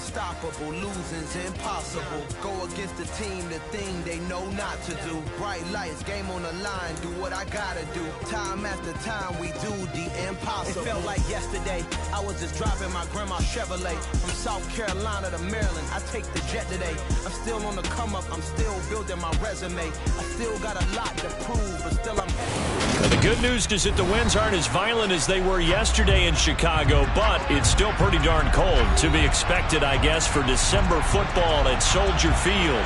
unstoppable, losing's impossible. Go against the team, the thing they know not to do. Bright lights, game on the line, do what I gotta do. Time after time, we do the impossible. It felt like yesterday, I was just driving my grandma's Chevrolet. From South Carolina to Maryland, I take the jet today. I'm still on the come up, I'm still building my resume. I still got a lot to prove, but still I'm The good news is that the winds aren't as violent as they were yesterday in Chicago, but it's still pretty darn cold. To be expected, I guess, for December football at Soldier Field.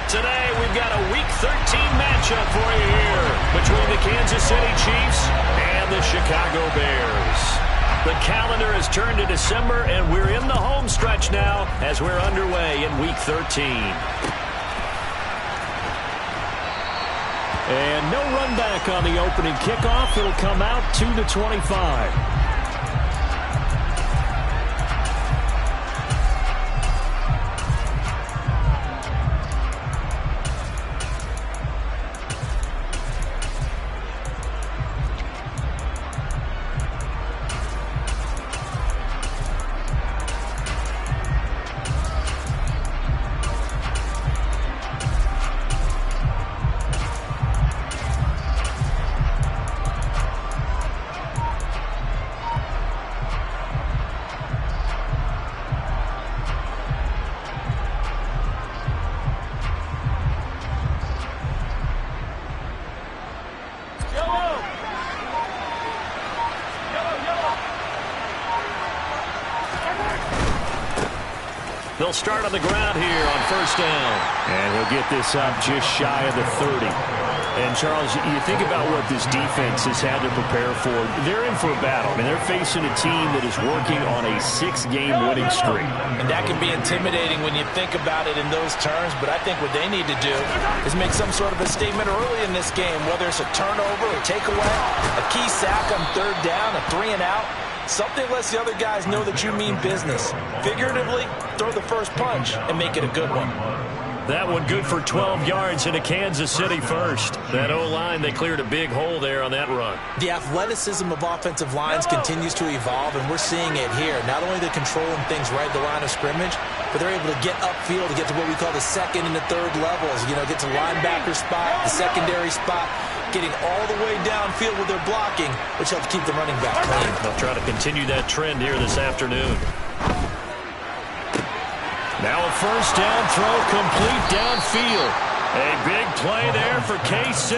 Today, we've got a Week 13 matchup for you here between the Kansas City Chiefs and the Chicago Bears. The calendar has turned to December, and we're in the home stretch now as we're underway in Week 13. And no run back on the opening kickoff. It'll come out to the 25. They'll start on the ground here on first down. And he'll get this up just shy of the 30. And, Charles, you think about what this defense has had to prepare for. They're in for a battle. I mean, they're facing a team that is working on a 6-game winning streak. And that can be intimidating when you think about it in those terms. But I think what they need to do is make some sort of a statement early in this game, whether it's a turnover, a takeaway, a key sack on third down, a 3-and-out. Something lets the other guys know that you mean business. Figuratively, throw the first punch and make it a good one. That one good for 12 yards into Kansas City first. That O-line, they cleared a big hole there on that run. The athleticism of offensive lines continues to evolve, and we're seeing it here. Not only they're controlling things right at the line of scrimmage, but they're able to get upfield to get to what we call the second and the third levels. You know, get to linebacker spot, the secondary spot, getting all the way downfield with their blocking, which helps keep the running back clean. They'll try to continue that trend here this afternoon. Now a first down throw complete downfield. A big play there for KC.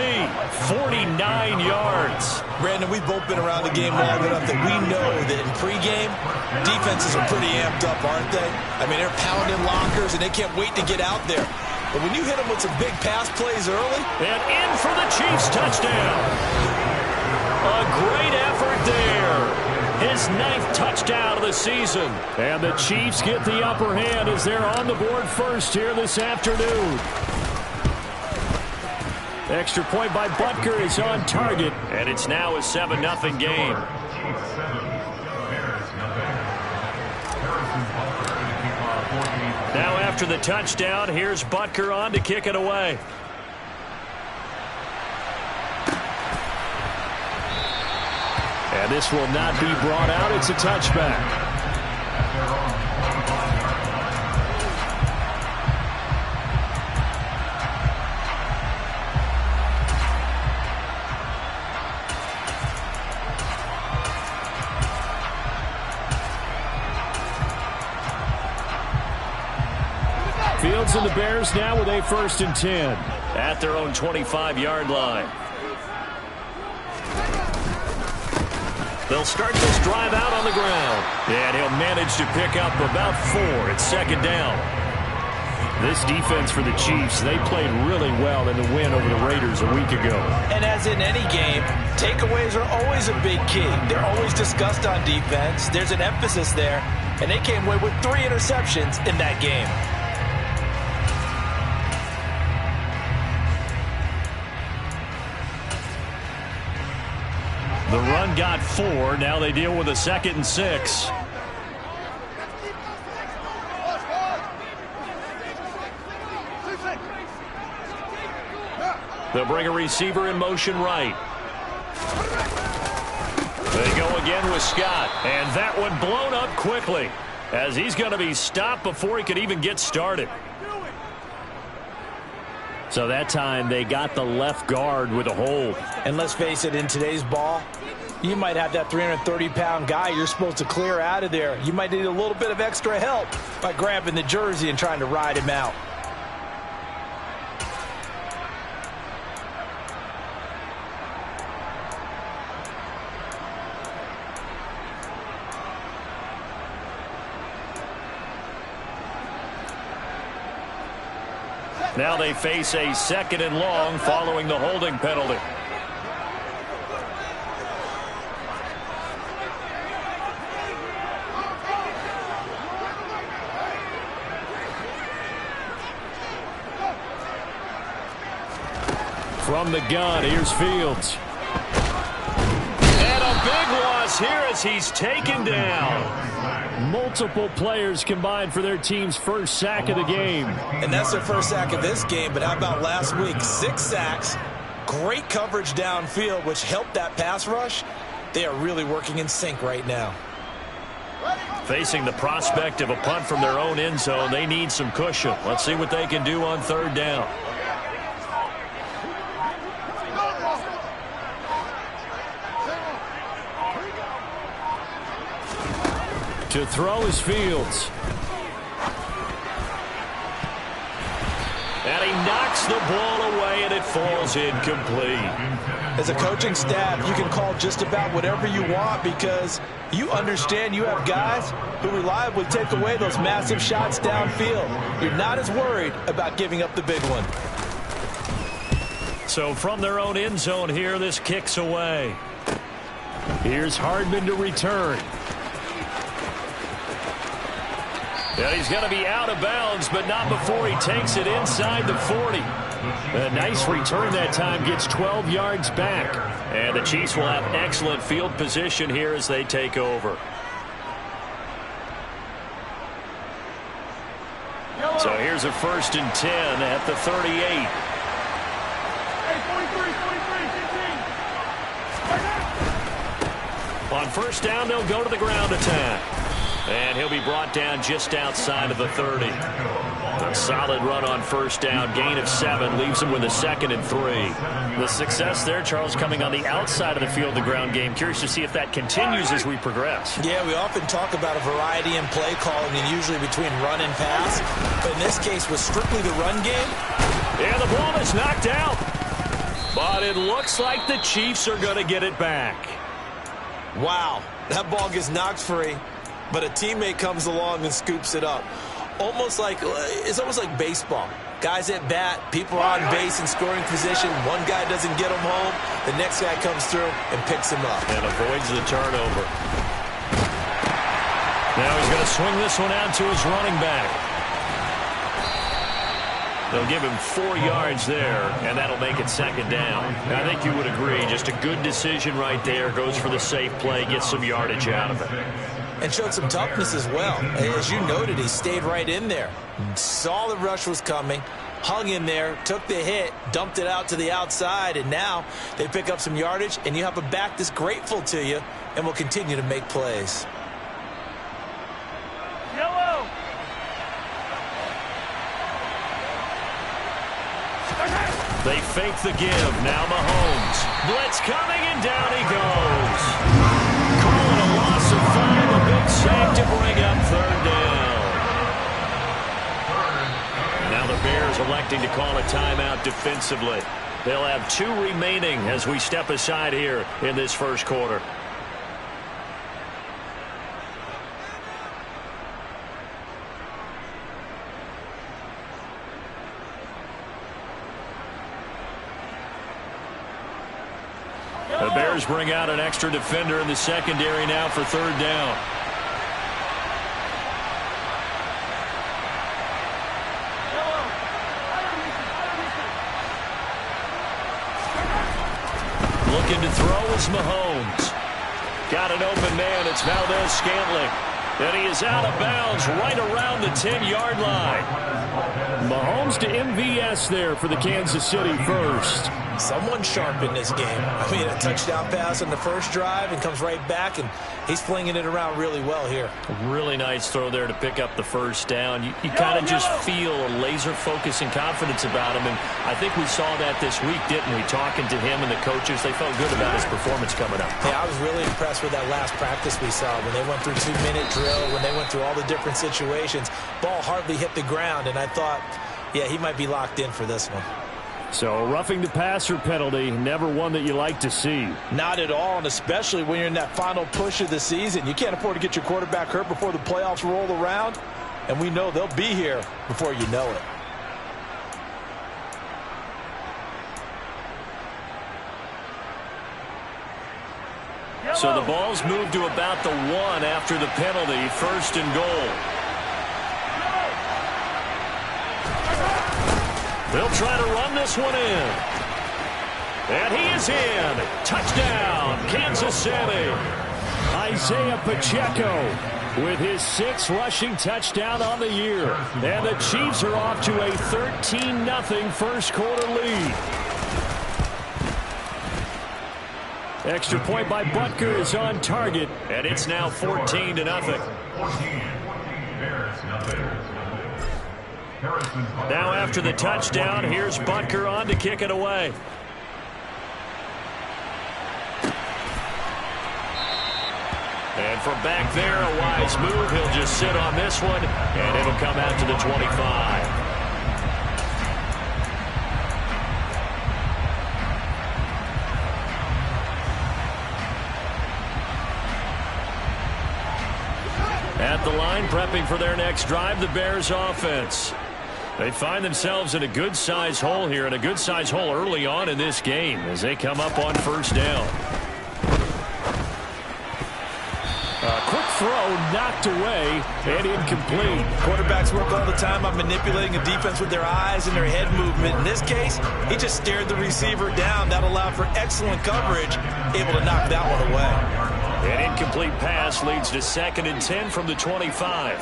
49 yards. Brandon, we've both been around the game long enough that we know that in pregame, defenses are pretty amped up, aren't they? I mean, they're pounding lockers, and they can't wait to get out there. But when you hit them with some big pass plays early. And in for the Chiefs touchdown. A great effort there. His 9th touchdown of the season. And the Chiefs get the upper hand as they're on the board first here this afternoon. Extra point by Butker is on target. And it's now a 7-0 game. Now after the touchdown, here's Butker on to kick it away. And this will not be brought out. It's a touchback. Fields and the Bears now with a 1st and 10 at their own 25-yard line. They'll start this drive out on the ground. And he'll manage to pick up about 4 at 2nd down. This defense for the Chiefs, they played really well in the win over the Raiders a week ago. And as in any game, takeaways are always a big key. They're always discussed on defense. There's an emphasis there. And they came away with 3 interceptions in that game. The run got 4. Now they deal with a 2nd and 6. They'll bring a receiver in motion right. They go again with Scott. And that one blown up quickly. as he's going to be stopped before he could even get started. So that time they got the left guard with a hold. And let's face it, in today's ball, you might have that 330-pound guy you're supposed to clear out of there. You might need a little bit of extra help by grabbing the jersey and trying to ride him out. Now they face a 2nd and long following the holding penalty. From the gun, here's Fields. And a big loss here as he's taken down. Multiple players combined for their team's first sack of the game. And that's their first sack of this game, but how about last week? 6 sacks, great coverage downfield, which helped that pass rush. They are really working in sync right now. Facing the prospect of a punt from their own end zone, they need some cushion. Let's see what they can do on 3rd down. To throw is Fields. And he knocks the ball away, and it falls incomplete. As a coaching staff, you can call just about whatever you want because you understand you have guys who reliably take away those massive shots downfield. You're not as worried about giving up the big one. So from their own end zone here, this kicks away. Here's Hardman to return. And he's going to be out of bounds, but not before he takes it inside the 40. A nice return that time, gets 12 yards back. And the Chiefs will have excellent field position here as they take over. So here's a 1st and 10 at the 38. On 1st down, they'll go to the ground attack. And he'll be brought down just outside of the 30. A solid run on 1st down. Gain of 7 leaves him with a 2nd and 3. The success there, Charles, coming on the outside of the field, the ground game. Curious to see if that continues as we progress. Yeah, we often talk about a variety in play calling and usually between run and pass. But in this case, with strictly the run game. And the ball is knocked out. But it looks like the Chiefs are going to get it back. Wow, that ball gets knocked free. But a teammate comes along and scoops it up. It's almost like baseball. Guys at bat, people are on base in scoring position. One guy doesn't get him home. The next guy comes through and picks him up. And avoids the turnover. Now he's going to swing this one out to his running back. They'll give him 4 yards there, and that'll make it 2nd down. I think you would agree, just a good decision right there. Goes for the safe play, gets some yardage out of it. And showed some toughness as well. As you noted, he stayed right in there. Saw the rush was coming, hung in there, took the hit, dumped it out to the outside, and now they pick up some yardage, and you have a back that's grateful to you and will continue to make plays. Yellow. They fake the give. Now Mahomes. Blitz coming, and down he goes. Calling a loss of 5, a big sack to bring up 3rd down. Now the Bears electing to call a timeout defensively. They'll have 2 remaining as we step aside here in this 1st quarter. The Bears bring out an extra defender in the secondary now for 3rd down. Looking to throw is Mahomes. Got an open man. It's Valdez Scantling. And he is out of bounds right around the 10-yard line. Mahomes to MVS there for the Kansas City first. Someone sharp in this game. I mean, a touchdown pass on the first drive and comes right back, and he's flinging it around really well here. A really nice throw there to pick up the first down. You kind of just feel a laser focus and confidence about him, and I think we saw that this week, didn't we? Talking to him and the coaches, they felt good about his performance coming up. Yeah, I was really impressed with that last practice we saw when they went through 2-minute drill, when they went through all the different situations. Ball hardly hit the ground, and I thought, yeah, he might be locked in for this one. So, roughing the passer penalty, never one that you like to see. Not at all, and especially when you're in that final push of the season. You can't afford to get your quarterback hurt before the playoffs roll around, and we know they'll be here before you know it. So the ball's moved to about the 1 after the penalty, 1st and goal. They'll try to run this one in. And he is in. Touchdown, Kansas City. Isaiah Pacheco with his 6th rushing touchdown on the year. And the Chiefs are off to a 13-0 first quarter lead. Extra point by Butker is on target, and it's now 14-0. Now after the touchdown, here's Butker on to kick it away. And from back there, a wise move. He'll just sit on this one, and it'll come out to the 25. At the line, prepping for their next drive, the Bears offense. They find themselves in a good-sized hole here, and a good-sized hole early on in this game as they come up on first down. A quick throw knocked away and incomplete. Quarterbacks work all the time on manipulating a defense with their eyes and their head movement. In this case, he just stared the receiver down. That allowed for excellent coverage, able to knock that one away. An incomplete pass leads to 2nd and 10 from the 25.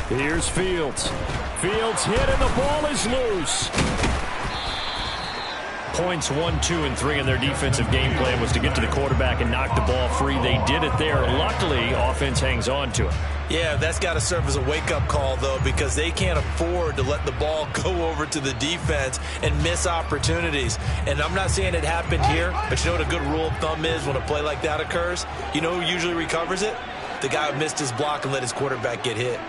Here's Fields. Fields hit and the ball is loose. Points 1, 2, and 3 in their defensive game plan was to get to the quarterback and knock the ball free. They did it there. Luckily, offense hangs on to it. Yeah, that's got to serve as a wake-up call, though, because they can't afford to let the ball go over to the defense and miss opportunities. And I'm not saying it happened here, but you know what a good rule of thumb is when a play like that occurs? You know who usually recovers it? The guy who missed his block and let his quarterback get hit.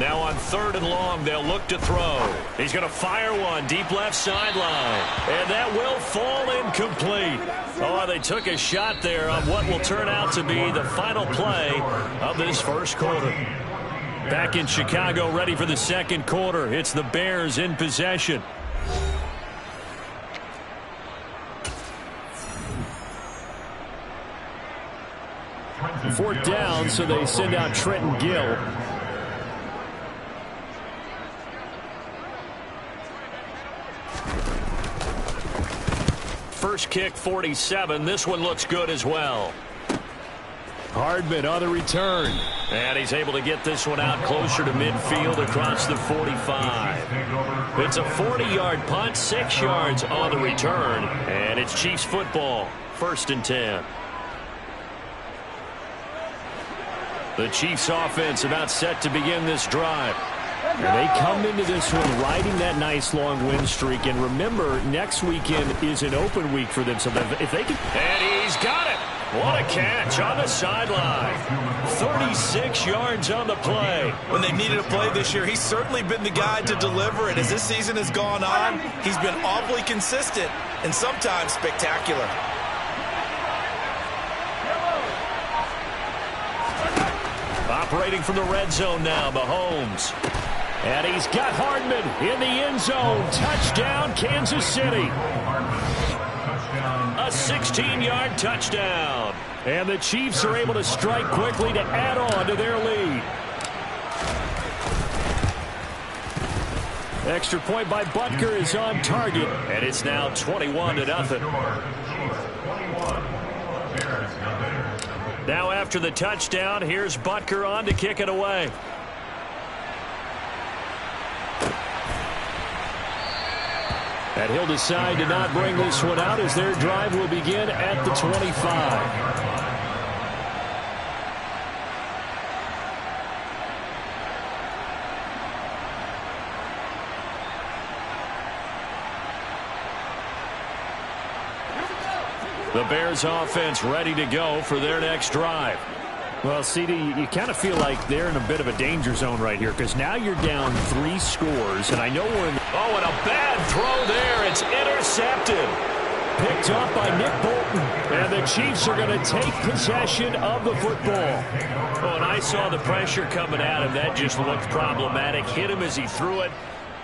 Now on 3rd and long, they'll look to throw. He's going to fire one deep left sideline. And that will fall incomplete. Oh, they took a shot there on what will turn out to be the final play of this first quarter. Back in Chicago, ready for the second quarter. It's the Bears in possession. Fourth down, so they send out Trenton Gill. First kick, 47. This one looks good as well. Hardman on the return. And he's able to get this one out closer to midfield across the 45. It's a 40-yard punt, 6 yards on the return. And it's Chiefs football, 1st and 10. The Chiefs offense about set to begin this drive. And they come into this one riding that nice long win streak. And remember, next weekend is an open week for them. So if they can... And he's got it. What a catch on the sideline. 36 yards on the play. When they needed a play this year, he's certainly been the guy to deliver it. As this season has gone on, he's been awfully consistent and sometimes spectacular. Operating from the red zone now, Mahomes. And he's got Hardman in the end zone. Touchdown, Kansas City. A 16-yard touchdown. And the Chiefs are able to strike quickly to add on to their lead. Extra point by Butker is on target, and it's now 21-0. Now after the touchdown, here's Butker on to kick it away. And he'll decide to not bring this one out as their drive will begin at the 25. The Bears offense ready to go for their next drive. Well, CD, you kind of feel like they're in a bit of a danger zone right here because now you're down 3 scores, and I know we're in. Oh, and a bad throw there. It's intercepted. Picked up by Nick Bolton, and the Chiefs are going to take possession of the football. Oh, and I saw the pressure coming at him. That just looked problematic. Hit him as he threw it,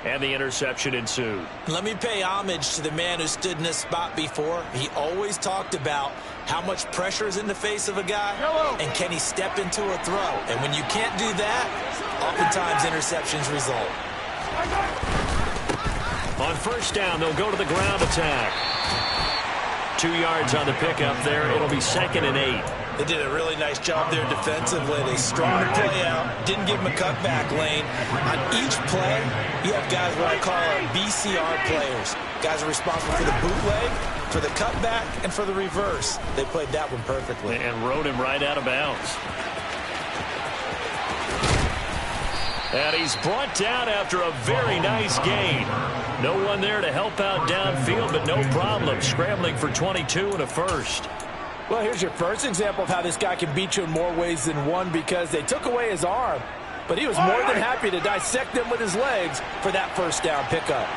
and the interception ensued. Let me pay homage to the man who stood in this spot before. He always talked about how much pressure is in the face of a guy, and can he step into a throw. And when you can't do that, oftentimes interceptions result. On first down, they'll go to the ground attack. 2 yards on the pickup there. It'll be 2nd and 8. They did a really nice job there defensively. They strung the play out, didn't give him a cutback lane. On each play, you have guys what I call BCR players. Guys are responsible for the bootleg, for the cutback, and for the reverse. They played that one perfectly. And rode him right out of bounds. And he's brought down after a very nice gain. No one there to help out downfield, but no problem. Scrambling for 22 and a first. Well, here's your first example of how this guy can beat you in more ways than one because they took away his arm, but he was more than happy to dissect them with his legs for that first down pickup.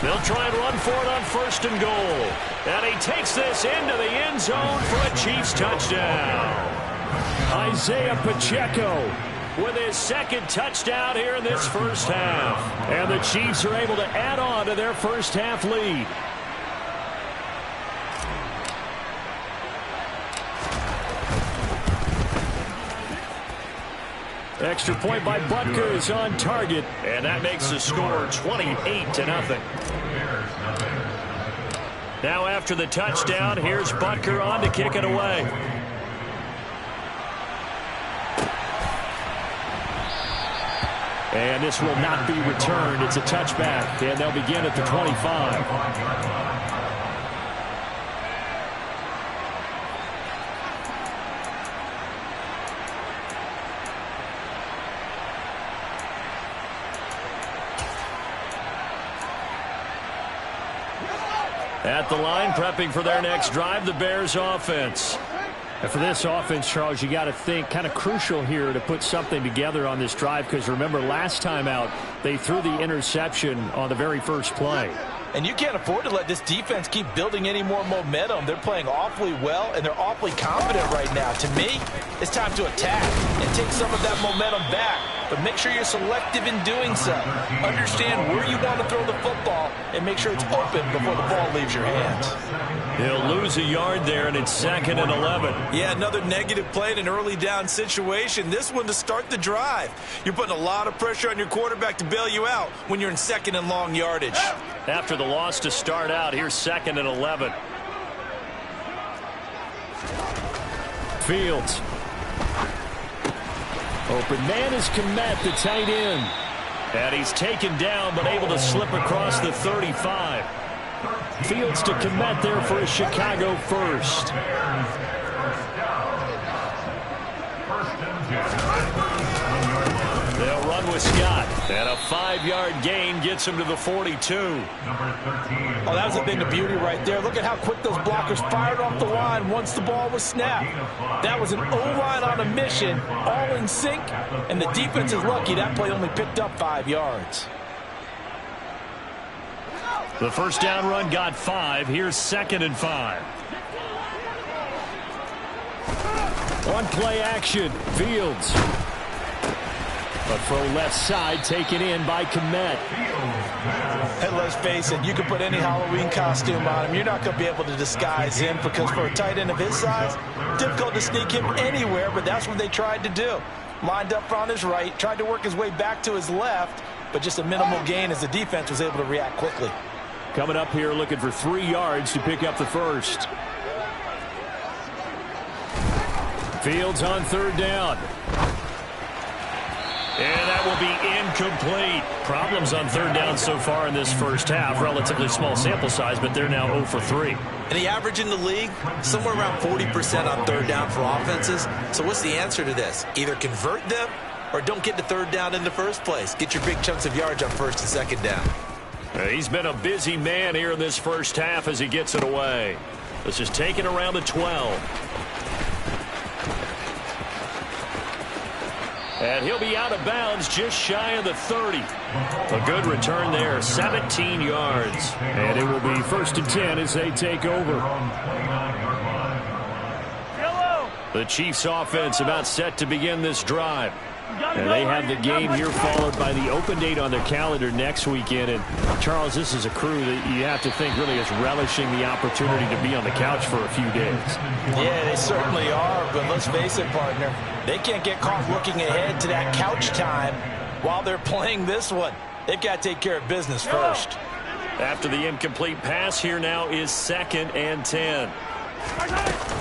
They'll try and run for it on 1st and goal. And he takes this into the end zone for a Chiefs touchdown. Isaiah Pacheco with his 2nd touchdown here in this first half. And the Chiefs are able to add on to their first half lead. Extra point by Butker is on target, and that makes the score 28-0. Now after the touchdown, here's Butker on to kick it away. And this will not be returned. It's a touchback, and they'll begin at the 25. At the line, prepping for their next drive, the Bears offense. And for this offense, Charles, you got to think kind of crucial here to put something together on this drive because remember last time out they threw the interception on the very first play. And you can't afford to let this defense keep building any more momentum. They're playing awfully well, and they're awfully confident right now. To me, it's time to attack and take some of that momentum back. But make sure you're selective in doing so. Understand where you want to throw the football and make sure it's open before the ball leaves your hands. He'll lose a yard there, and it's 2nd and 11. Yeah, another negative play in an early down situation. This one to start the drive. You're putting a lot of pressure on your quarterback to bail you out when you're in 2nd and long yardage. After the loss to start out, here's 2nd and 11. Fields. Open man is Kmet, the tight end. And he's taken down, but able to slip across the 35. Fields to Kmet there for a Chicago first. They'll run with Scott. And a 5-yard gain gets him to the 42. Oh, that was a thing of beauty right there. Look at how quick those blockers fired off the line once the ball was snapped. That was an O-line on a mission, all in sync, and the defense is lucky that play only picked up 5 yards. The first down run got 5. Here's 2nd and 5. On play action, Fields. A throw left side taken in by Komet. And let's face it, you can put any Halloween costume on him. You're not going to be able to disguise him because for a tight end of his size, difficult to sneak him anywhere, but that's what they tried to do. Lined up on his right, tried to work his way back to his left, but just a minimal gain as the defense was able to react quickly. Coming up here looking for 3 yards to pick up the first. Fields on third down. And that will be incomplete. Problems on third down so far in this first half. Relatively small sample size, but they're now 0 for 3. And the average in the league, somewhere around 40% on third down for offenses. So what's the answer to this? Either convert them or don't get to third down in the first place. Get your big chunks of yards on first and second down. He's been a busy man here in this first half as he gets it away. This is taken around the 12. And he'll be out of bounds just shy of the 30. A good return there, 17 yards. And it will be 1st and 10 as they take over. The Chiefs offense about set to begin this drive. And they have the game here followed by the open date on their calendar next weekend. And, Charles, this is a crew that you have to think really is relishing the opportunity to be on the couch for a few days. Yeah, they certainly are, but let's face it, partner. They can't get caught looking ahead to that couch time while they're playing this one. They've got to take care of business first. After the incomplete pass, here now is 2nd and 10.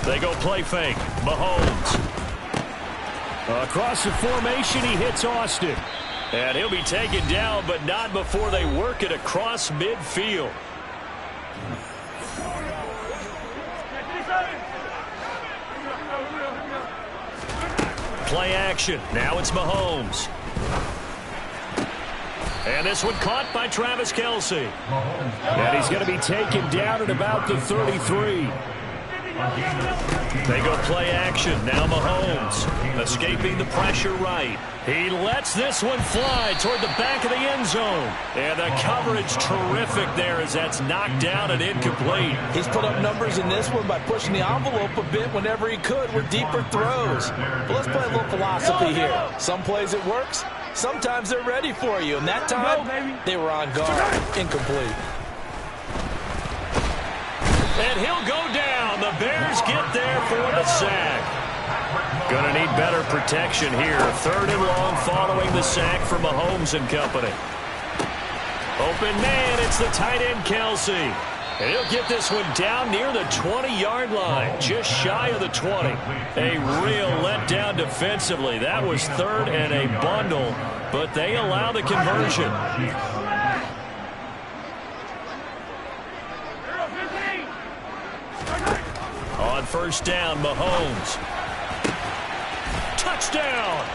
They go play fake. Mahomes. Across the formation, he hits Austin. And he'll be taken down, but not before they work it across midfield. Play action. Now it's Mahomes. And this one caught by Travis Kelce. And he's going to be taken down at about the 33. They go play action. Now Mahomes escaping the pressure right. He lets this one fly toward the back of the end zone. And the coverage terrific there as that's knocked down and incomplete. He's put up numbers in this one by pushing the envelope a bit whenever he could with deeper throws. But let's play a little philosophy here. Some plays it works. Sometimes they're ready for you. And that time, they were on guard. Incomplete. And he'll go down. The Bears get there for the sack. Going to need better protection here. 3rd and long following the sack for Mahomes and company. Open man, it's the tight end Kelce. And he'll get this one down near the 20-yard line, just shy of the 20. A real letdown defensively. That was 3rd and a bundle, but they allow the conversion. On 1st down, Mahomes. Touchdown!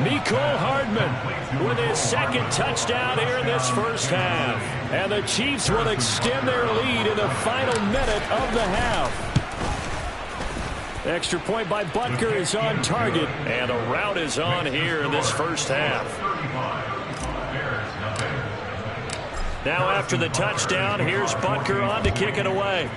Mecole Hardman with his 2nd touchdown here in this first half. And the Chiefs will extend their lead in the final minute of the half. Extra point by Butker is on target. And a rout is on here in this first half. Now after the touchdown, here's Butker on to kick it away.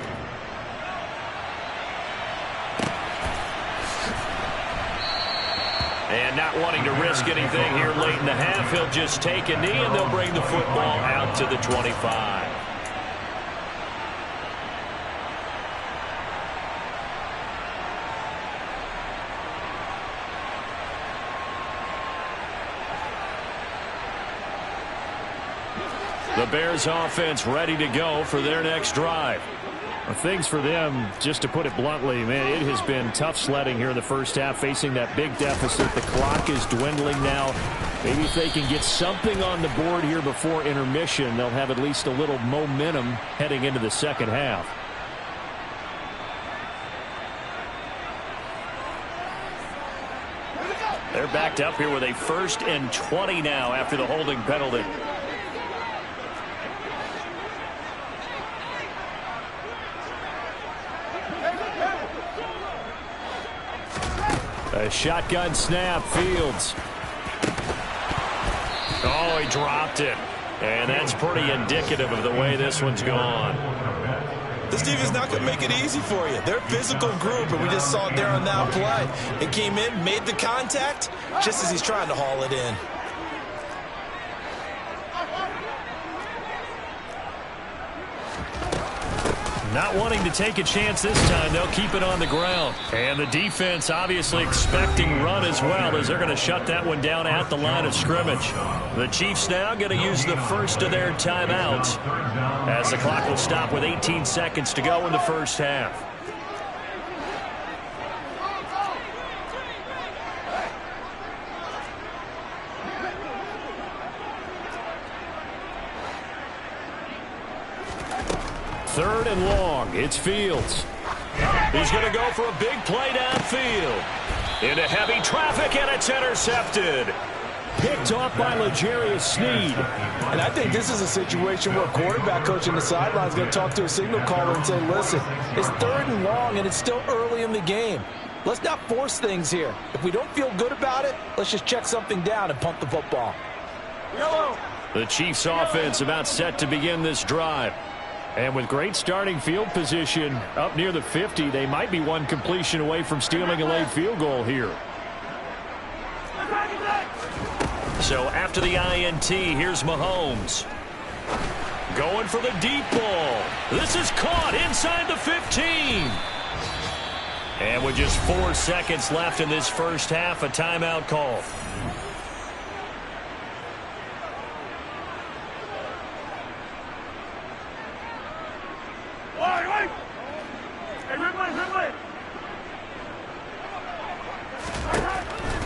And not wanting to risk anything here late in the half, he'll just take a knee and they'll bring the football out to the 25. The Bears offense ready to go for their next drive. Well, things for them, just to put it bluntly, man, it has been tough sledding here in the first half, facing that big deficit. The clock is dwindling now. Maybe if they can get something on the board here before intermission, they'll have at least a little momentum heading into the second half. They're backed up here with a 1st and 20 now after the holding penalty. A shotgun snap, Fields. Oh, he dropped it. And that's pretty indicative of the way this one's gone. This defense is not going to make it easy for you. They're a physical group, and we just saw it there on that play. It came in, made the contact, just as he's trying to haul it in. Not wanting to take a chance this time. They'll keep it on the ground. And the defense obviously expecting run as well, as they're going to shut that one down at the line of scrimmage. The Chiefs now going to use the first of their timeouts, as the clock will stop with 18 seconds to go in the first half. Third and long. It's Fields. He's going to go for a big play downfield. Into heavy traffic, and it's intercepted. Picked off by L'Jarius Sneed. And I think this is a situation where a quarterback coach on the sideline is going to talk to a signal caller and say, listen, it's third and long, and it's still early in the game. Let's not force things here. If we don't feel good about it, let's just check something down and punt the football. The Chiefs offense about set to begin this drive. And with great starting field position up near the 50, they might be one completion away from stealing a late field goal here. So after the INT, here's Mahomes. Going for the deep ball. This is caught inside the 15. And with just 4 seconds left in this first half, a timeout call.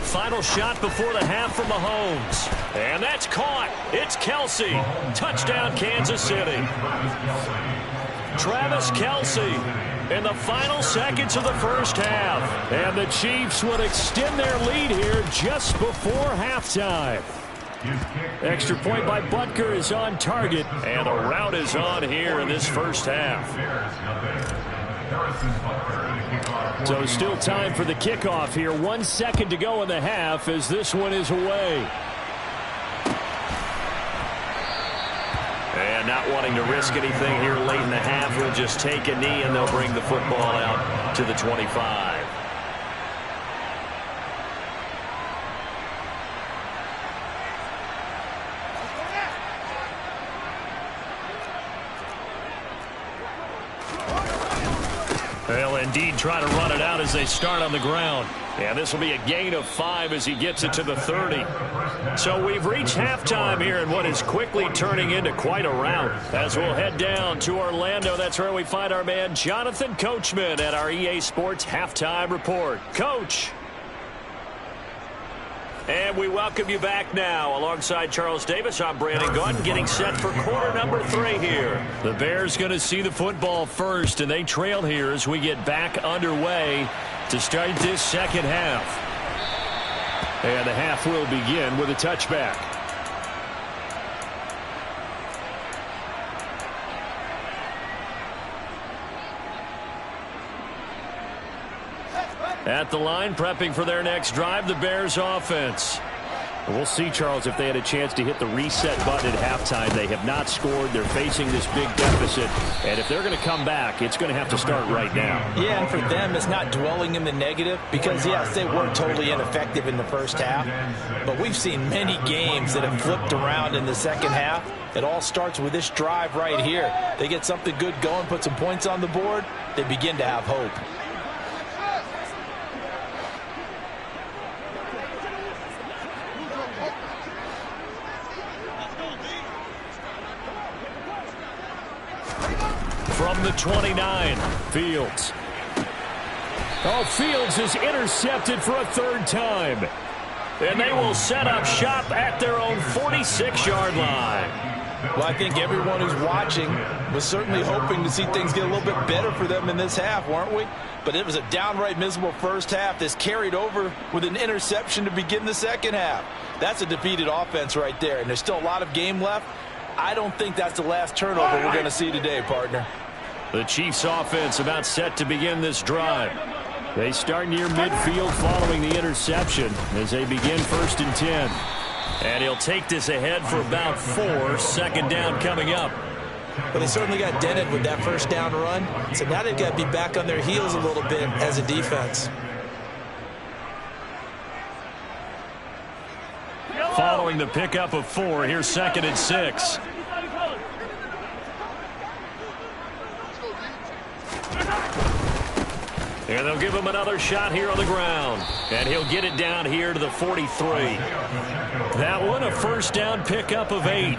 Final shot before the half from Mahomes. And that's caught. It's Kelsey. Touchdown, Kansas City. Travis Kelsey in the final seconds of the first half. And the Chiefs would extend their lead here just before halftime. Extra point by Butker is on target. And the route is on here in this first half. So still time for the kickoff here. 1 second to go in the half as this one is away. And not wanting to risk anything here late in the half, we'll just take a knee and they'll bring the football out to the 25. They'll indeed try to run it out as they start on the ground. And this will be a gain of 5 as he gets it to the 30. So we've reached halftime here in what is quickly turning into quite a rout. As we'll head down to Orlando, that's where we find our man Jonathan Coachman at our EA Sports Halftime Report. Coach. And we welcome you back now. Alongside Charles Davis, I'm Brandon Gaudin, getting set for quarter number 3 here. The Bears going to see the football first, and they trail here as we get back underway to start this second half. And the half will begin with a touchback. At the line, prepping for their next drive, the Bears offense. We'll see, Charles, if they had a chance to hit the reset button at halftime. They have not scored. They're facing this big deficit. And if they're going to come back, it's going to have to start right now. Yeah, and for them, it's not dwelling in the negative because, yes, they were totally ineffective in the first half. But we've seen many games that have flipped around in the second half. It all starts with this drive right here. They get something good going, put some points on the board, they begin to have hope. From the 29, Fields. Oh, Fields is intercepted for a 3rd time. And they will set up shop at their own 46-yard line. Well, I think everyone who's watching was certainly hoping to see things get a little bit better for them in this half, weren't we? But it was a downright miserable first half. This carried over with an interception to begin the second half. That's a defeated offense right there, and there's still a lot of game left. I don't think that's the last turnover we're going to see today, partner. The Chiefs offense about set to begin this drive. They start near midfield following the interception as they begin 1st and 10. And he'll take this ahead for about 4. Second down coming up. But they certainly got dented with that first down run. So now they've got to be back on their heels a little bit as a defense. Following the pickup of 4, here's 2nd and 6. And they'll give him another shot here on the ground. And he'll get it down here to the 43. That one a first down pickup of 8.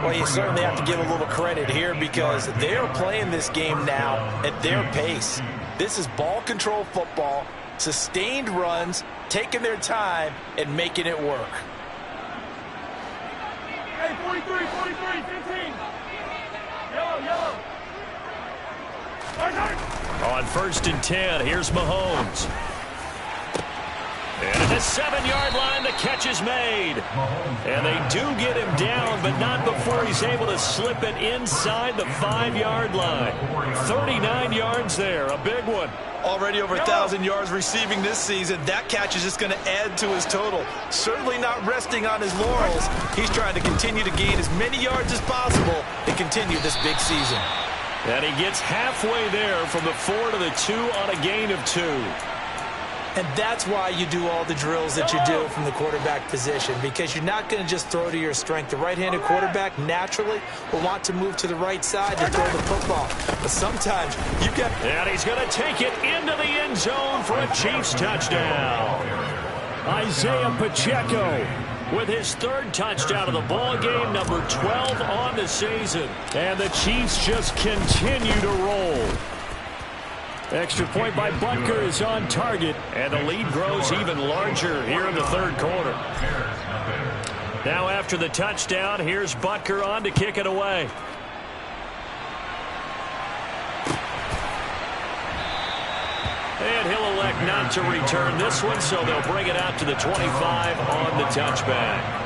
Well, you certainly have to give a little credit here because they're playing this game now at their pace. This is ball control football, sustained runs, taking their time and making it work. Hey, 43, 15. Yellow. On 1st and 10, here's Mahomes. And at the 7-yard line, the catch is made. And they do get him down, but not before he's able to slip it inside the 5-yard line. 39 yards there, a big one. Already over 1,000 yards receiving this season. That catch is just going to add to his total. Certainly not resting on his laurels. He's trying to continue to gain as many yards as possible and continue this big season. And he gets halfway there from the 4 to the 2 on a gain of 2. And that's why you do all the drills that you do from the quarterback position, because you're not going to just throw to your strength. The right-handed quarterback naturally will want to move to the right side to throw the football. But sometimes you've got... And he's going to take it into the end zone for a Chiefs touchdown. Isaiah Pacheco with his 3rd touchdown of the ball game, number 12 on the season. And the Chiefs just continue to roll. Extra point by Butker is on target, and the lead grows even larger here in the 3rd quarter. Now after the touchdown, here's Butker on to kick it away. And he'll elect not to return this one, so they'll bring it out to the 25 on the touchback.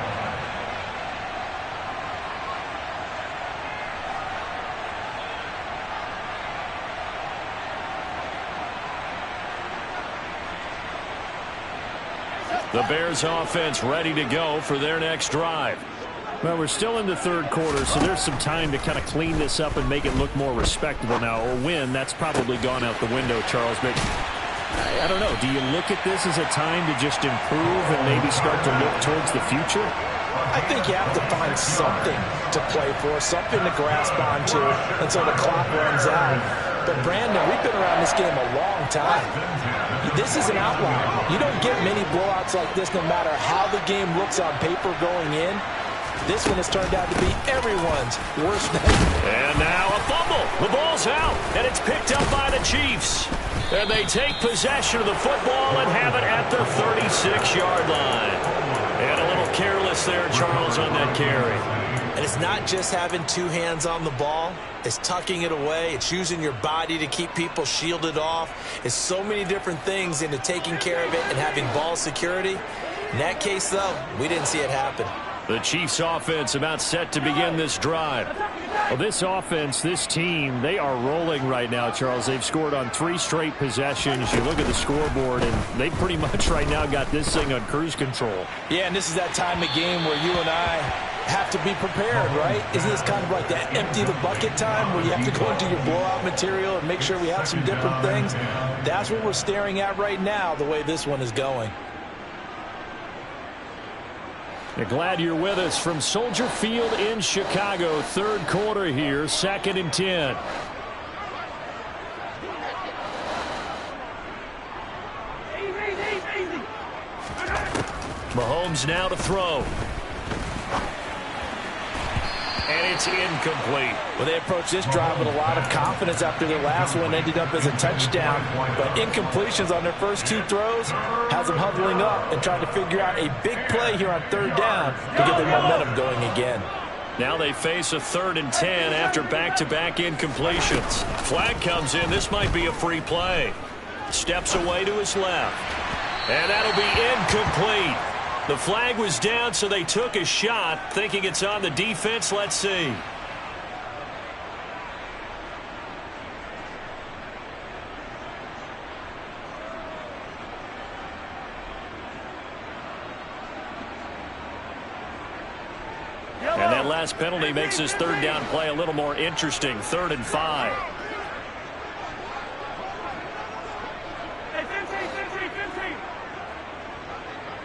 The Bears offense ready to go for their next drive. Well, we're still in the 3rd quarter, so there's some time to kind of clean this up and make it look more respectable now. Or win, that's probably gone out the window, Charles. But I don't know. Do you look at this as a time to just improve and maybe start to look towards the future? I think you have to find something to play for, something to grasp onto until the clock runs out. But, Brandon, we've been around this game a long time. This is an outlier. You don't get many blowouts like this no matter how the game looks on paper going in. This one has turned out to be everyone's worst nightmare. And now a fumble. The ball's out, and it's picked up by the Chiefs. And they take possession of the football and have it at the 36-yard line. And a little careless there, Charles, on that carry. And it's not just having 2 hands on the ball. It's tucking it away. It's using your body to keep people shielded off. It's so many different things into taking care of it and having ball security. In that case, though, we didn't see it happen. The Chiefs offense about set to begin this drive. Well, this offense, this team, they are rolling right now, Charles. They've scored on 3 straight possessions. You look at the scoreboard, and they pretty much right now got this thing on cruise control. Yeah, and this is that time of game where you and I have to be prepared, right? Isn't this kind of like that empty the bucket time where you have to go into your blowout material and make sure we have some different things? That's what we're staring at right now, the way this one is going. You're glad you're with us from Soldier Field in Chicago. 3rd quarter here, 2nd and 10. Mahomes now to throw. And it's incomplete. Well, they approached this drive with a lot of confidence after their last one ended up as a touchdown. But incompletions on their first 2 throws has them huddling up and trying to figure out a big play here on 3rd down to get their momentum going again. Now they face a 3rd and 10 after back-to-back incompletions. Flag comes in. This might be a free play. Steps away to his left. And that'll be incomplete. The flag was down, so they took a shot, thinking it's on the defense. Let's see. And that That last penalty makes his third down play a little more interesting. 3rd and 5. Hey, 15.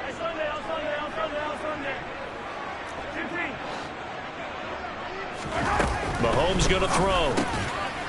Hey, Sunday. 15. Mahomes going to throw.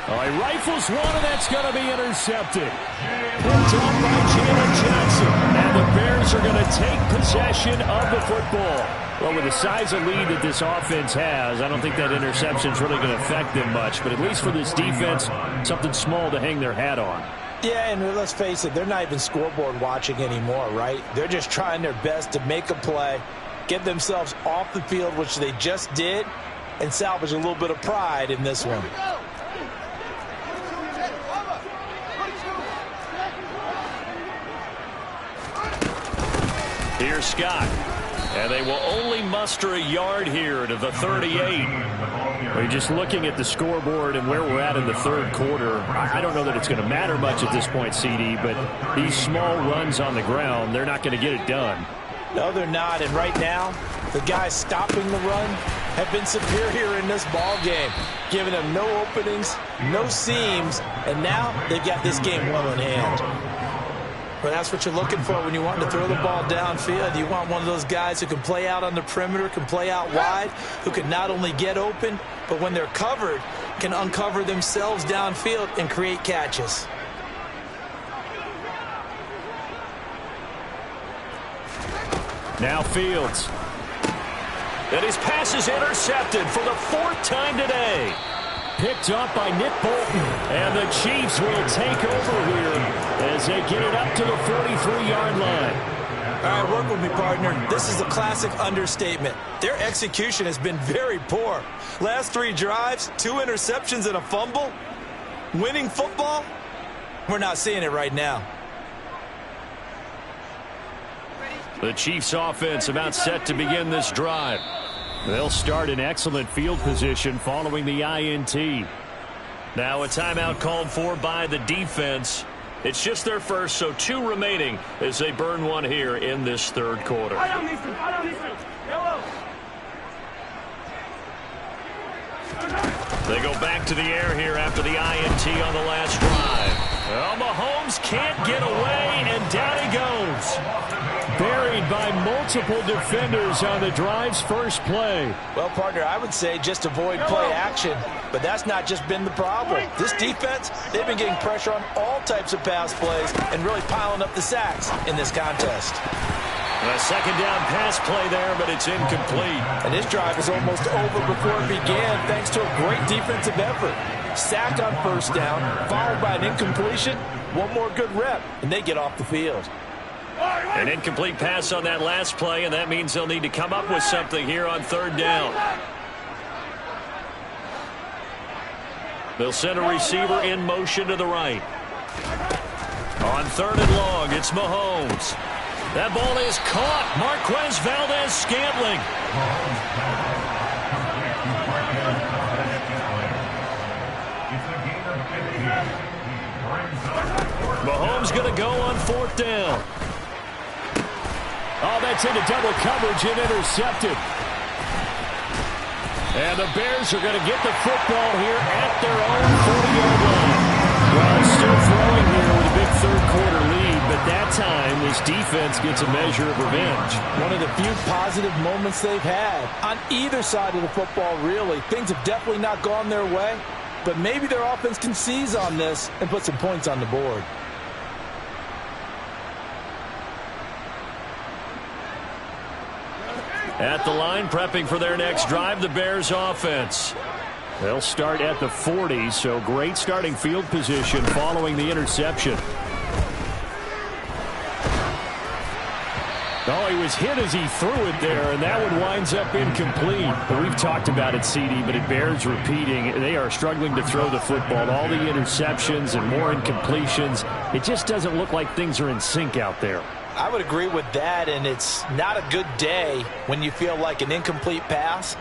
Oh, he rifles one, and that's going to be intercepted. Picked up by Jalen Johnson. And the Bears are going to take possession of the football. Well, with the size of lead that this offense has, I don't think that interception is really going to affect them much. But at least for this defense, something small to hang their hat on. Yeah, and let's face it, they're not even scoreboard watching anymore, right? They're just trying their best to make a play, get themselves off the field, which they just did, and salvage a little bit of pride in this one. Here's Scott. And they will only muster a yard here to the 38. Well, just looking at the scoreboard and where we're at in the third quarter, I don't know that it's going to matter much at this point, CD, but these small runs on the ground, they're not going to get it done. No, they're not. And right now, the guys stopping the run have been superior in this ball game, giving them no openings, no seams, and now they've got this game well in hand. Well, that's what you're looking for when you want to throw the ball downfield. You want one of those guys who can play out on the perimeter, can play out wide, who can not only get open, but when they're covered, can uncover themselves downfield and create catches. Now Fields. And his pass is intercepted for the 4th time today. Picked up by Nick Bolton. And the Chiefs will take over here as they get it up to the 43-yard line. All right, work with me, partner. This is a classic understatement. Their execution has been very poor. Last 3 drives, 2 interceptions and a fumble. Winning football? We're not seeing it right now. The Chiefs offense about set to begin this drive. They'll start in excellent field position following the INT. Now a timeout called for by the defense. It's just their first, so 2 remaining as they burn one here in this third quarter. Yellow. They go back to the air here after the INT on the last drive. Well, Mahomes can't get away, and down he goes. Buried by multiple defenders on the drive's first play. Well, partner, I would say just avoid play action, but that's not just been the problem. This defense, they've been getting pressure on all types of pass plays and really piling up the sacks in this contest. A second down pass play there, but it's incomplete. And this drive is almost over before it began thanks to a great defensive effort. Sack on first down, followed by an incompletion. One more good rep, and they get off the field. An incomplete pass on that last play, and that means they'll need to come up with something here on 3rd down. They'll send a receiver in motion to the right. On 3rd and long, it's Mahomes. That ball is caught. Marquez Valdez-Scantling. Mahomes going to go on 4th down. Oh, that's into double coverage and intercepted. And the Bears are going to get the football here at their own 40-yard line. Well, still throwing here with a big third-quarter lead, but that time this defense gets a measure of revenge. One of the few positive moments they've had on either side of the football, really. Things have definitely not gone their way, but maybe their offense can seize on this and put some points on the board. At the line, prepping for their next drive, the Bears offense. They'll start at the 40, so great starting field position following the interception. Oh, he was hit as he threw it there, and that one winds up incomplete. But we've talked about it, CD, but it bears repeating. They are struggling to throw the football. All the interceptions and more incompletions. It just doesn't look like things are in sync out there. I would agree with that, and it's not a good day when you feel like an incomplete pass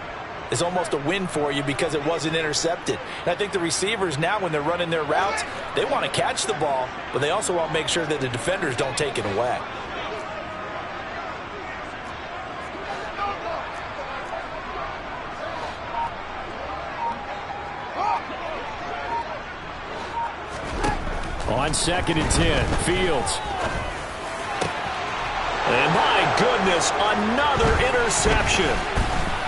is almost a win for you because it wasn't intercepted. And I think the receivers now, when they're running their routes, they want to catch the ball, but they also want to make sure that the defenders don't take it away. On 2nd and 10, Fields. And my goodness, another interception.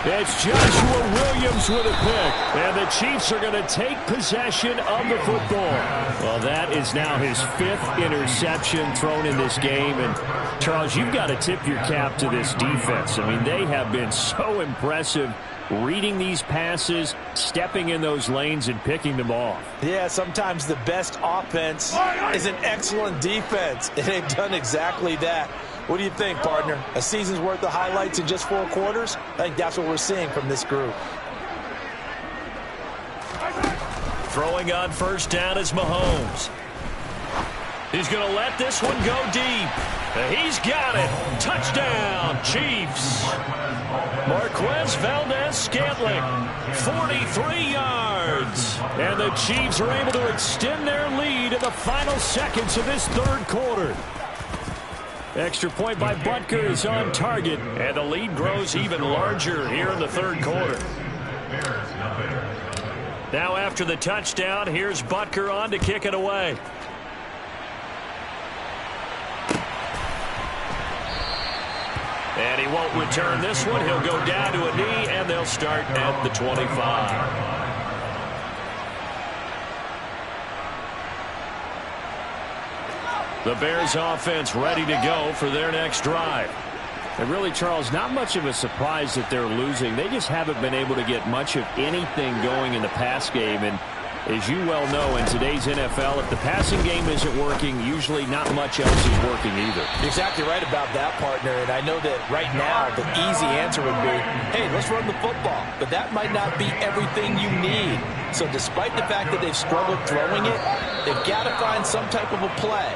It's Joshua Williams with a pick. And the Chiefs are going to take possession of the football. Well, that is now his 5th interception thrown in this game. And, Charles, you've got to tip your cap to this defense. I mean, they have been so impressive reading these passes, stepping in those lanes, and picking them off. Yeah, sometimes the best offense is an excellent defense. And they've done exactly that. What do you think, partner? A season's worth of highlights in just 4 quarters? I think that's what we're seeing from this group. Throwing on 1st down is Mahomes. He's going to let this one go deep. He's got it. Touchdown, Chiefs. Marquez Valdez-Scantling, 43 yards. And the Chiefs are able to extend their lead in the final seconds of this 3rd quarter. Extra point by Butker is on target. And the lead grows even larger here in the 3rd quarter. Now after the touchdown, here's Butker on to kick it away. And he won't return this one. He'll go down to a knee, and they'll start at the 25. The Bears offense ready to go for their next drive. And really, Charles, not much of a surprise that they're losing. They just haven't been able to get much of anything going in the pass game. And as you well know, in today's NFL, if the passing game isn't working, usually not much else is working either. You're exactly right about that, partner. And I know that right now the easy answer would be, hey, let's run the football. But that might not be everything you need. So despite the fact that they've struggled throwing it, they've got to find some type of a play.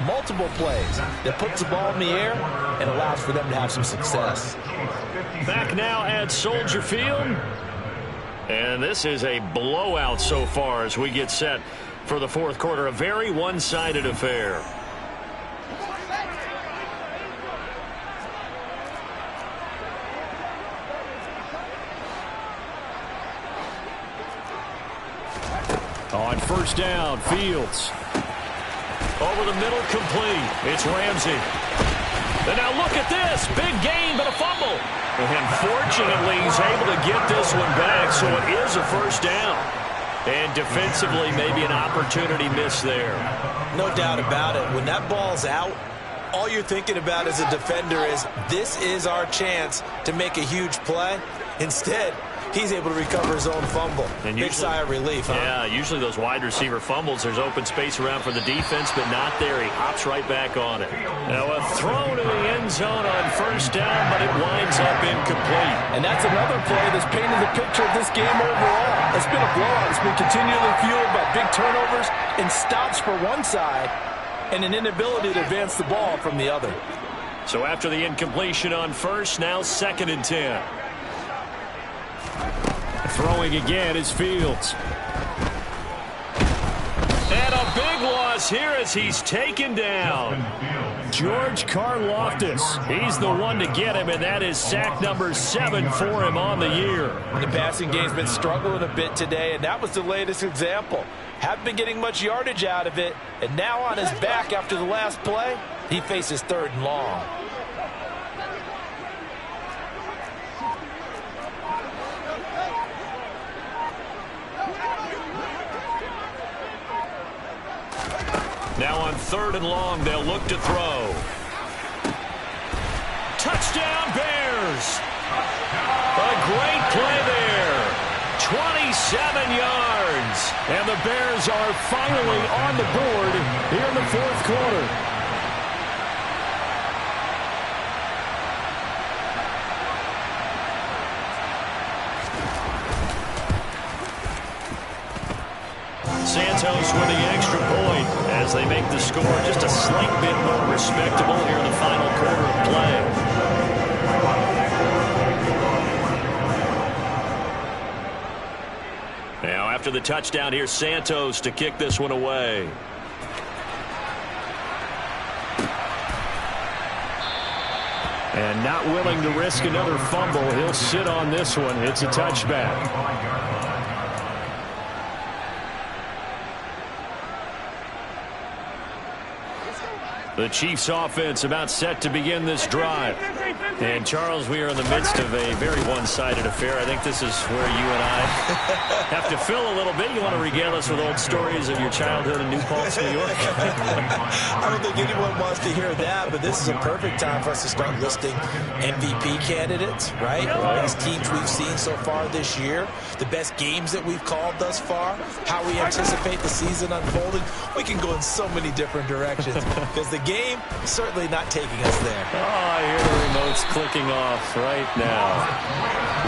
Multiple plays that puts the ball in the air and allows for them to have some success. Back now at Soldier Field. And this is a blowout so far as we get set for the 4th quarter. A very one-sided affair. On 1st down, Fields. Over the middle, complete. It's Ramsey. And now look at this. Big gain, but a fumble. And fortunately, he's able to get this one back, so it is a 1st down. And defensively, maybe an opportunity missed there. No doubt about it. When that ball's out, all you're thinking about as a defender is, this is our chance to make a huge play. Instead, he's able to recover his own fumble. And big sigh of relief, huh? Yeah, usually those wide receiver fumbles, there's open space around for the defense, but not there. He hops right back on it. Now a throw to the end zone on 1st down, but it winds up incomplete. And that's another play that's painted the picture of this game overall. It's been a blowout. It's been continually fueled by big turnovers and stops for one side and an inability to advance the ball from the other. So after the incompletion on 1st, now 2nd and 10. Throwing again is Fields. And a big loss here as he's taken down. George Karlaftis. He's the one to get him, and that is sack number 7 for him on the year. The passing game's been struggling a bit today, and that was the latest example. Haven't been getting much yardage out of it, and now on his back after the last play, he faces 3rd and long. Now on 3rd and long, they'll look to throw. Touchdown, Bears! A great play there. 27 yards. And the Bears are finally on the board here in the 4th quarter. Santos with the extra point as they make the score just a slight bit more respectable here in the final quarter of play. Now after the touchdown, here's Santos to kick this one away. And not willing to risk another fumble, he'll sit on this one. It's a touchback. The Chiefs offense about set to begin this drive. And, Charles, we are in the midst of a very one-sided affair. I think this is where you and I have to fill a little bit. You want to regale us with old stories of your childhood in New Paltz, New York? I don't think anyone wants to hear that, but this is a perfect time for us to start listing MVP candidates, right? The best teams we've seen so far this year, the best games that we've called thus far, how we anticipate the season unfolding. We can go in so many different directions because the game is certainly not taking us there. Oh, I hear the remotes clicking off right now.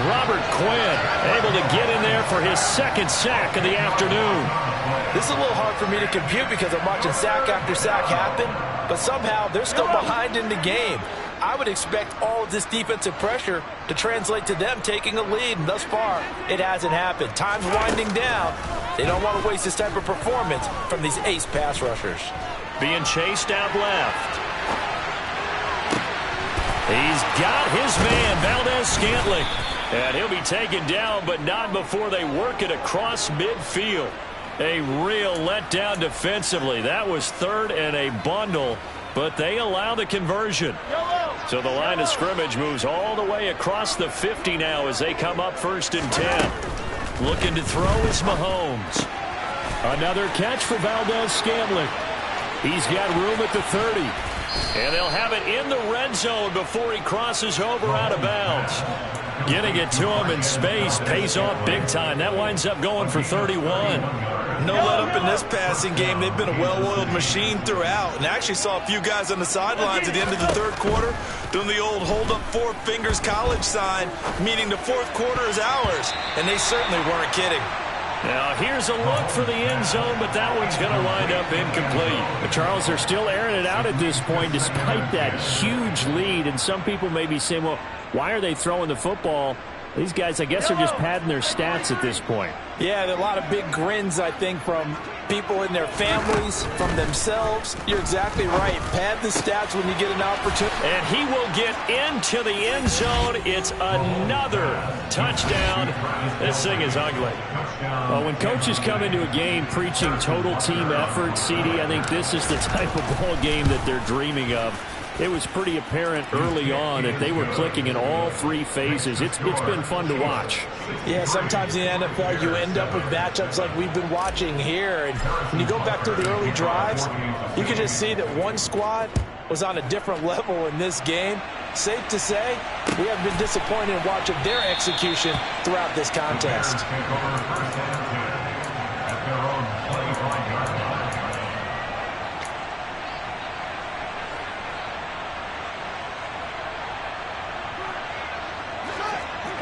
Robert Quinn able to get in there for his second sack of the afternoon. This is a little hard for me to compute because I'm watching sack after sack happen, but somehow they're still behind in the game. I would expect all of this defensive pressure to translate to them taking a lead, and thus far, it hasn't happened. Time's winding down. They don't want to waste this type of performance from these ace pass rushers. Being chased out left. He's got his man, Valdez-Scantling. And he'll be taken down, but not before they work it across midfield. A real letdown defensively. That was third and a bundle, but they allow the conversion. So the line of scrimmage moves all the way across the 50 now as they come up 1st and 10. Looking to throw is Mahomes. Another catch for Valdez-Scantling. He's got room at the 30. And they'll have it in the red zone before he crosses over out of bounds. Getting it to him in space pays off big time. That winds up going for 31. No let up in this passing game. They've been a well-oiled machine throughout. And I actually saw a few guys on the sidelines at the end of the third quarter doing the old hold up 4 fingers college sign, meaning the fourth quarter is ours. And they certainly weren't kidding. Now, here's a look for the end zone, but that one's going to wind up incomplete. But Charles, they're still airing it out at this point despite that huge lead. And some people may be saying, well, why are they throwing the football? These guys, I guess, are just padding their stats at this point. Yeah, there are a lot of big grins, I think, from people in their families, from themselves. You're exactly right. Pad the stats when you get an opportunity. And he will get into the end zone. It's another touchdown. This thing is ugly. Well, when coaches come into a game preaching total team effort, CD, I think this is the type of ball game that they're dreaming of. It was pretty apparent early on that they were clicking in all 3 phases. It's been fun to watch. Yeah, sometimes in the NFL you end up with matchups like we've been watching here. And when you go back through the early drives, you can just see that one squad was on a different level in this game. Safe to say, we have been disappointed in watching their execution throughout this contest.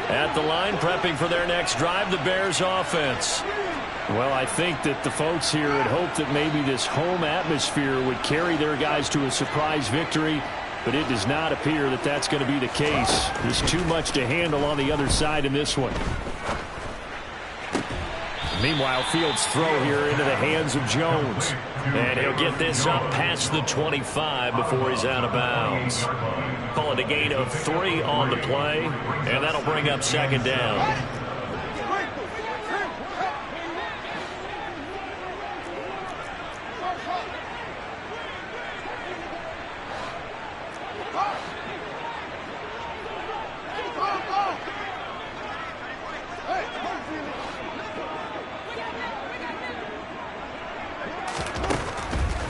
At the line, prepping for their next drive, the Bears offense. Well, I think that the folks here had hoped that maybe this home atmosphere would carry their guys to a surprise victory, but it does not appear that that's going to be the case. There's too much to handle on the other side in this one. Meanwhile, Fields' throw here into the hands of Jones. And he'll get this up past the 25 before he's out of bounds. Call it a gain of 3 on the play, and that'll bring up 2nd down.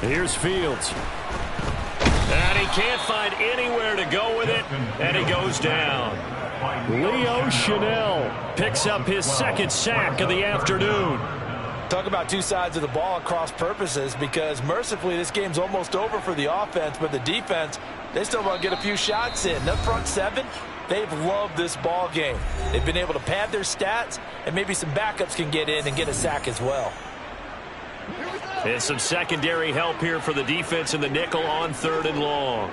Here's Fields. And he can't find anywhere to go with it, and he goes down. Leo Chanel picks up his 2nd sack of the afternoon. Talk about 2 sides of the ball at cross purposes, because mercifully this game's almost over for the offense, but the defense, they still want to get a few shots in. The front 7, they've loved this ball game. They've been able to pad their stats, and maybe some backups can get in and get a sack as well. And some secondary help here for the defense in the nickel on 3rd and long.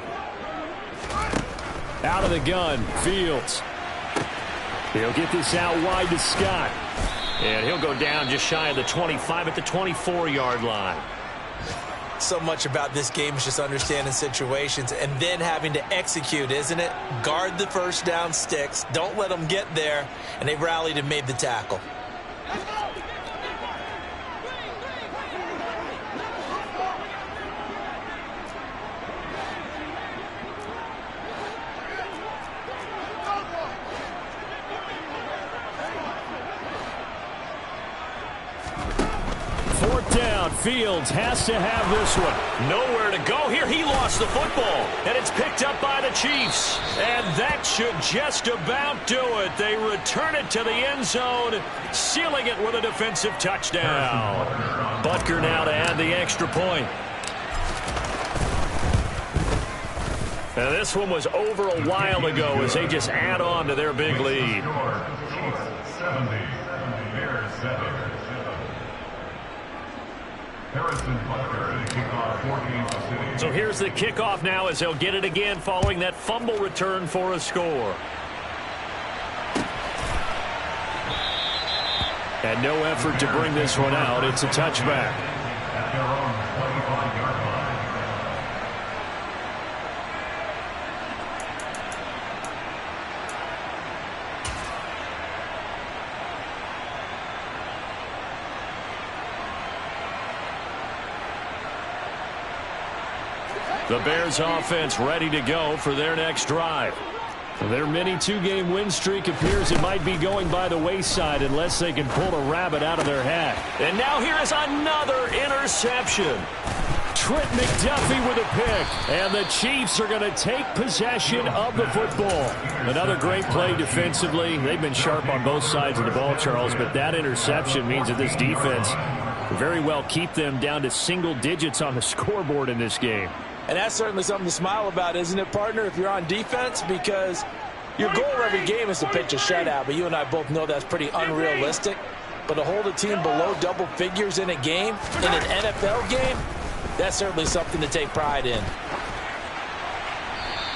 Out of the gun, Fields. He'll get this out wide to Scott. And he'll go down just shy of the 25 at the 24-yard line. So much about this game is just understanding situations and then having to execute, isn't it? Guard the first down sticks. Don't let them get there. And they rallied and made the tackle. 4th down. Fields has to have this one. Nowhere to go here. He lost the football, and it's picked up by the Chiefs. And that should just about do it. They return it to the end zone, sealing it with a defensive touchdown. Butker now to add the extra point. Now this one was over a while ago as they just add on to their big lead. So here's the kickoff now as they'll get it again following that fumble return for a score. And no effort to bring this one out. It's a touchback. The Bears offense ready to go for their next drive. Their mini 2-game win streak appears it might be going by the wayside unless they can pull a rabbit out of their hat. And now here is another interception. Trent McDuffie with a pick. And the Chiefs are going to take possession of the football. Another great play defensively. They've been sharp on both sides of the ball, Charles, but that interception means that this defense will very well keep them down to single digits on the scoreboard in this game. And that's certainly something to smile about, isn't it, partner, if you're on defense? Because your goal every game is to pitch a shutout, but you and I both know that's pretty unrealistic. But to hold a team below double figures in a game, in an NFL game, that's certainly something to take pride in.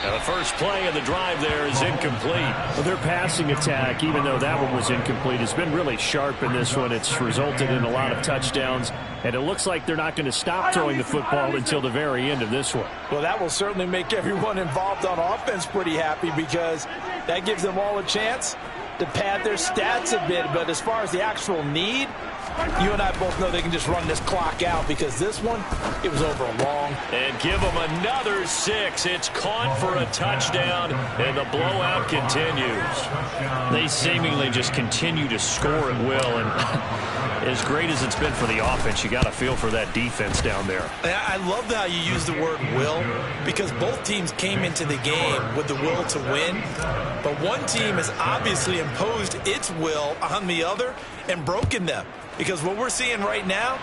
Now the first play of the drive there is incomplete. Well, their passing attack, even though that one was incomplete, has been really sharp in this one. It's resulted in a lot of touchdowns, and it looks like they're not going to stop throwing the football until the very end of this one. Well, that will certainly make everyone involved on offense pretty happy because that gives them all a chance to pad their stats a bit. But as far as the actual need, you and I both know they can just run this clock out because this one, it was over a long. And give them another 6. It's caught for a touchdown, and the blowout continues. They seemingly just continue to score at will, and as great as it's been for the offense, you got to feel for that defense down there. I love how you use the word will because both teams came into the game with the will to win, but one team has obviously imposed its will on the other and broken them. Because what we're seeing right now,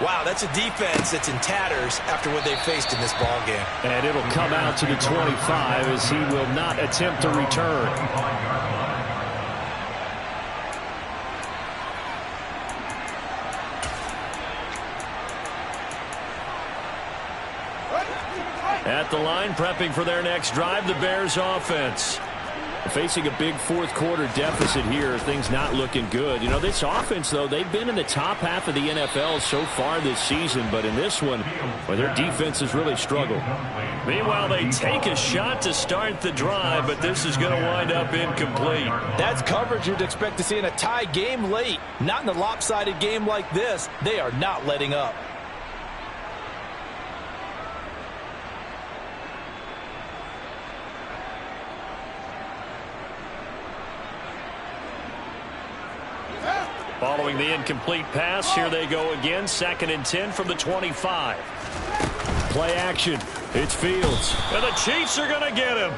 wow, that's a defense that's in tatters after what they faced in this ball game. And it'll come out to the 25 as he will not attempt to return. At the line, prepping for their next drive, the Bears offense. Facing a big fourth-quarter deficit here, things not looking good. You know, this offense, though, they've been in the top half of the NFL so far this season, but in this one, well, their defense has really struggled. Meanwhile, they take a shot to start the drive, but this is going to wind up incomplete. That's coverage you'd expect to see in a tie game late. Not in a lopsided game like this. They are not letting up. Following the incomplete pass, here they go again. 2nd and 10 from the 25. Play action. It's Fields. And the Chiefs are going to get him.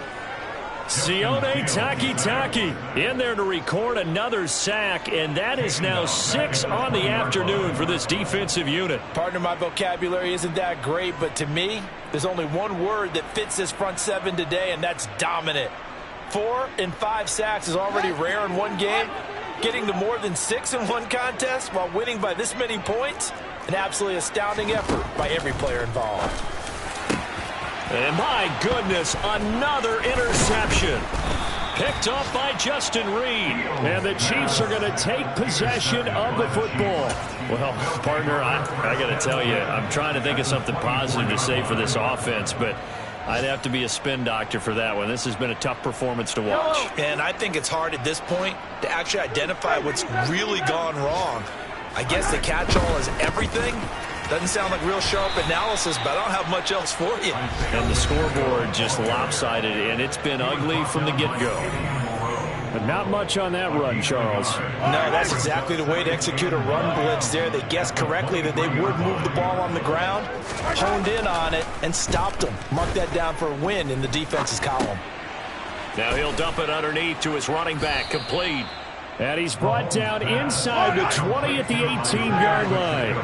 Sione Takitaki in there to record another sack, and that is now 6 on the afternoon for this defensive unit. Partner, my vocabulary isn't that great, but to me, there's only one word that fits this front seven today, and that's dominant. 4 and 5 sacks is already rare in one game. Getting to more than 6 in one contest while winning by this many points, an absolutely astounding effort by every player involved. And my goodness, another interception. Picked off by Justin Reed. And the Chiefs are going to take possession of the football. Well, partner, I got to tell you, I'm trying to think of something positive to say for this offense, but I'd have to be a spin doctor for that one. This has been a tough performance to watch. And I think it's hard at this point to actually identify what's really gone wrong. I guess the catch-all is everything. Doesn't sound like real sharp analysis, but I don't have much else for you. And the scoreboard just lopsided, and it's been ugly from the get-go. Not much on that run, Charles. No, that's exactly the way to execute a run blitz there. They guessed correctly that they would move the ball on the ground, honed in on it, and stopped them. Mark that down for a win in the defense's column. Now he'll dump it underneath to his running back, complete. And he's brought down inside the 20 at the 18-yard line.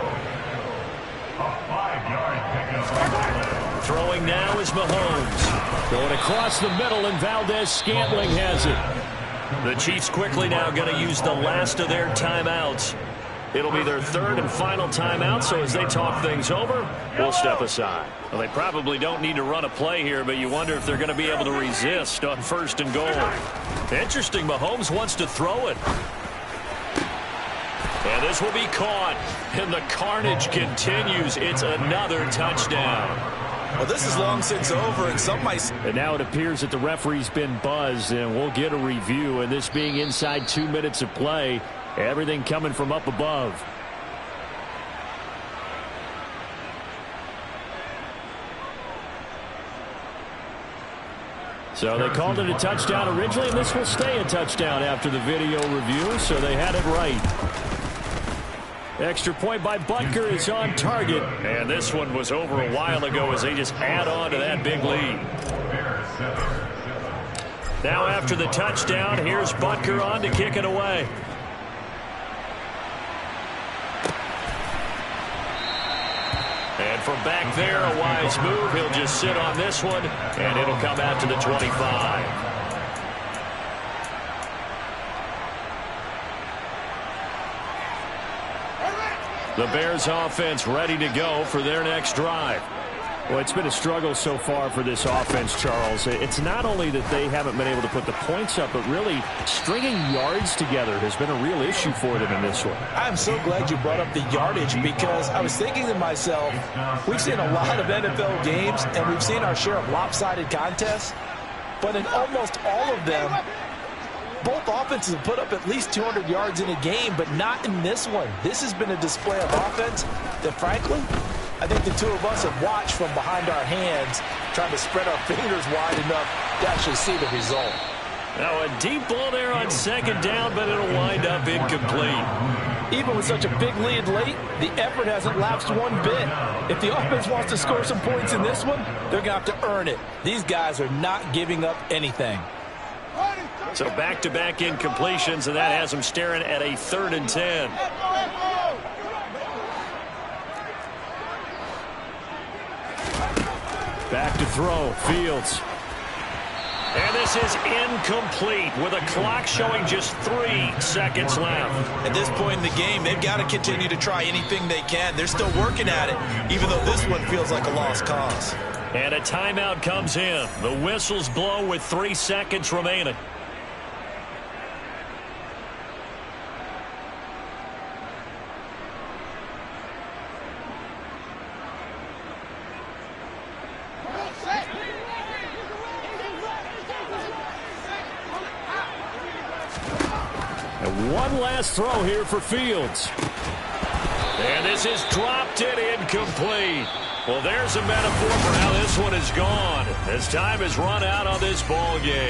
Throwing now is Mahomes. Going across the middle, and Valdez-Scantling has it. The Chiefs quickly now going to use the last of their timeouts. It'll be their third and final timeout, so as they talk things over, we'll step aside. Well, they probably don't need to run a play here, but you wonder if they're going to be able to resist on 1st and goal. Interesting, Mahomes wants to throw it. And this will be caught, and the carnage continues. It's another touchdown. Well, this is long since over, and some might... And now it appears that the referee's been buzzed, and we'll get a review. And this being inside 2 minutes of play, everything coming from up above. So they called it a touchdown originally, and this will stay a touchdown after the video review, so they had it right. Extra point by Butker is on target. And this one was over a while ago as they just add on to that big lead. Now after the touchdown, here's Butker on to kick it away. And from back there, a wise move. He'll just sit on this one, and it'll come out to the 25. The Bears offense ready to go for their next drive. Well, it's been a struggle so far for this offense, Charles. It's not only that they haven't been able to put the points up, but really stringing yards together has been a real issue for them in this one. I'm so glad you brought up the yardage, because I was thinking to myself, we've seen a lot of NFL games, and we've seen our share of lopsided contests, but in almost all of them, both offenses have put up at least 200 yards in a game, but not in this one. This has been a display of offense that, frankly, I think the two of us have watched from behind our hands, trying to spread our fingers wide enough to actually see the result. Now a deep ball there on 2nd down, but it'll wind up incomplete. Even with such a big lead late, the effort hasn't lapsed one bit. If the offense wants to score some points in this one, they're going to have to earn it. These guys are not giving up anything. So back-to-back incompletions, and that has them staring at a 3rd and 10. Back to throw, Fields. And this is incomplete with a clock showing just 3 seconds left. At this point in the game, they've got to continue to try anything they can. They're still working at it, even though this one feels like a lost cause. And a timeout comes in. The whistles blow with 3 seconds remaining. And one last throw here for Fields. And this is dropped it incomplete. Well, there's a metaphor for how this one is gone, as time has run out on this ball game.